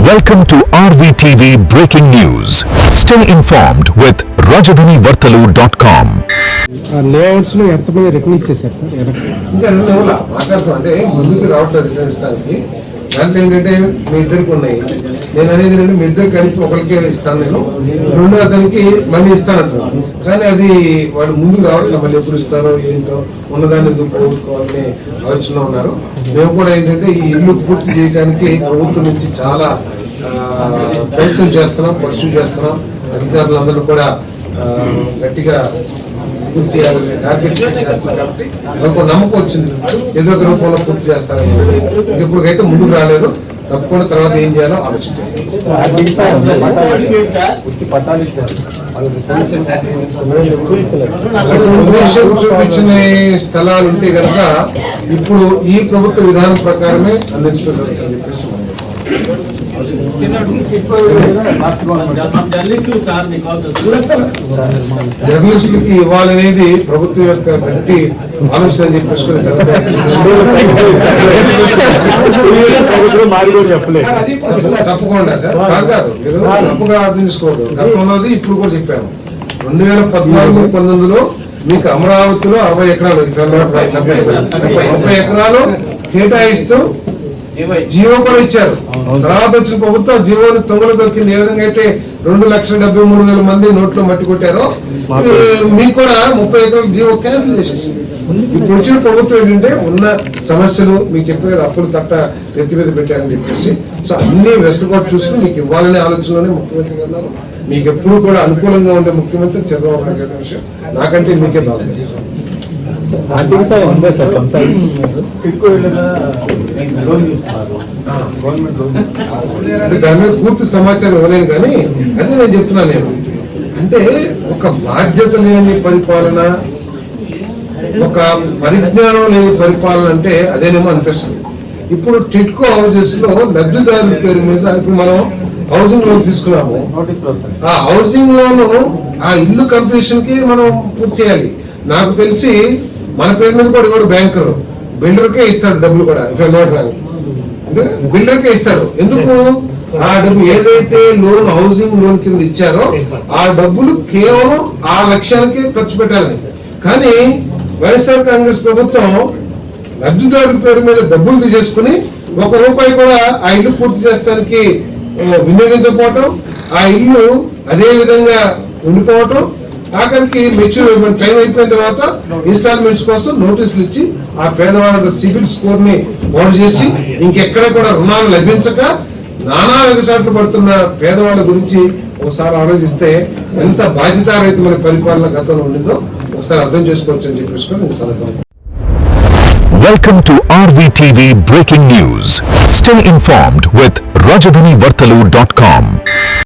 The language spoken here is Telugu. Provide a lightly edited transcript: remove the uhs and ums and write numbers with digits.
Welcome to RVTV Breaking News. Stay informed with rajadhanivartalu.com. Layouts లో ఎంతమంది రిటర్న్ ఇచ్చేసారు సార్? ఇంకా రెండు లెవెల్ మాట్లాడుతాం అంటే ముందుకు రావట్లేదు రిటర్న్ ఇస్తానికి. దాంట్లో ఏంటంటే మీ ఇద్దరికి ఉన్నాయి. నేను అనేది ఏంటంటే మీ ఇద్దరు కలిపి ఒకరికే ఇస్తాను, నేను రెండో అతనికి మళ్ళీ ఇస్తానంటున్నాను. కానీ అది వాడు ముందుకు రావట్లేదు. మళ్ళీ ఎప్పుడు ఇస్తారో ఏంటో ఉన్నదాన్ని ఎందుకు పోగొట్టుకోవాలని ఆలోచనలో ఉన్నారు. మేము కూడా ఏంటంటే ఈ ఇల్లు పూర్తి చేయడానికి ప్రభుత్వం నుంచి చాలా ప్రయత్నం చేస్తున్నాం, పర్సూ చేస్తున్నాం. అధికారులందరూ కూడా గట్టిగా పూర్తి చేయాలని టార్గెట్ చేస్తున్నాం. కాబట్టి మనకు నమ్మకం వచ్చింది, ఏదో ఒక రూపంలో పూర్తి చేస్తారని. ఇప్పటికైతే ముందుకు రాలేదు, తప్పకుండా తర్వాత ఏం చేయాలో ఆలోచించారు. చూపించిన స్థలాలు ఉంటే కనుక ఇప్పుడు ఈ ప్రభుత్వ విధానం ప్రకారమే అందించడం జరుగుతుంది చెప్పేసి జర్నలిస్టులకి ఇవ్వాలనేది ప్రభుత్వం యొక్క గట్టి ఆలోచన అని చెప్పేసి తప్పకుండా సార్ కాదు తప్పుగా అర్థం చేసుకోవద్దు. గతంలోది ఇప్పుడు కూడా చెప్పాము. 2014-19లో మీకు అమరావతిలో 60 ఎకరాలు 30 ఎకరాలు కేటాయిస్తూ జీవో కూడా ఇచ్చారు. తర్వాత వచ్చిన ప్రభుత్వం జీవోని తొంగలు దొక్కింది. ఏ విధంగా అయితే 2,73,000 మంది నోట్లో మట్టి కొట్టారో మీకు కూడా 30 ఎకరాల జీవో క్యాన్సిల్ చేసేసి ఇప్పుడు వచ్చిన ప్రభుత్వం ఏంటంటే ఉన్న సమస్యలు మీకు చెప్పే కదా, అప్పులు తట్ట ఎత్తి మీద పెట్టారని చెప్పేసి. సో అన్ని వెసులుబాటు చూసుకుని మీకు ఇవ్వాలనే ఆలోచనలోనే ముఖ్యమంత్రి గారు. మీకు ఎప్పుడు కూడా అనుకూలంగా ఉండే ముఖ్యమంత్రి చంద్రబాబు నాయుడు గారి విషయం నాకంటే మీకే బాగుంది. దాని మీద పూర్తి సమాచారం ఇవ్వలేదు, కానీ అదే నేను చెప్తున్నాను. నేను అంటే ఒక బాధ్యత లేని పరిపాలన, ఒక పరిజ్ఞానం లేని పరిపాలన అంటే అదేనేమో అనిపిస్తుంది. ఇప్పుడు టిట్కో హౌసెస్ లో లబ్ధిదారుల పేరు మీద ఇప్పుడు మనం హౌసింగ్ లోన్ తీసుకున్నాము. ఆ హౌసింగ్ లోన్ ఆ ఇల్లు కంప్లీషన్ కి మనం పూర్తి చేయాలి. నాకు తెలిసి మన పేరు మీద కూడా బ్యాంకర్ బిల్డర్కే ఇస్తాడు డబ్బులు కూడా. అంటే బిల్డర్కే ఇస్తాడు. ఎందుకు? ఆ డబ్బు ఏదైతే లోన్ హౌసింగ్ లోన్ కింద ఇచ్చారో ఆ డబ్బులు కేవలం ఆ లక్ష్యాలకే ఖర్చు పెట్టాలని. కానీ వైఎస్ఆర్ కాంగ్రెస్ ప్రభుత్వం లబ్ధిదారుల పేరు మీద డబ్బులు తీసేసుకుని ₹1 కూడా ఆ ఇల్లు పూర్తి చేస్తానికి వినియోగించకపోవటం, ఆ ఇల్లు అదే విధంగా ఉండిపోవటం, ఆఖరికి మెచ్యూర్ టైం అయిపోయిన తర్వాత ఇన్స్టాల్మెంట్స్ కోసం నోటీసులు ఇచ్చి ఆ పేదవాళ్ళ సిబిల్ స్కోర్ ని బాగు చేసి ఇంకెక్కడ కూడా రుణాలు లభించక నానా వెగసాట్లు పడుతున్న పేదవాళ్ళ గురించి ఒకసారి ఆలోచిస్తే ఎంత బాధ్యతారహితమైన పరిపాలన గతంలో ఉండిందో ఒకసారి అర్థం చేసుకోవచ్చు అని చెప్పేసి నేను సలహా. Welcome to RVTV Breaking News. Stay informed with rajadhanivartalu.com.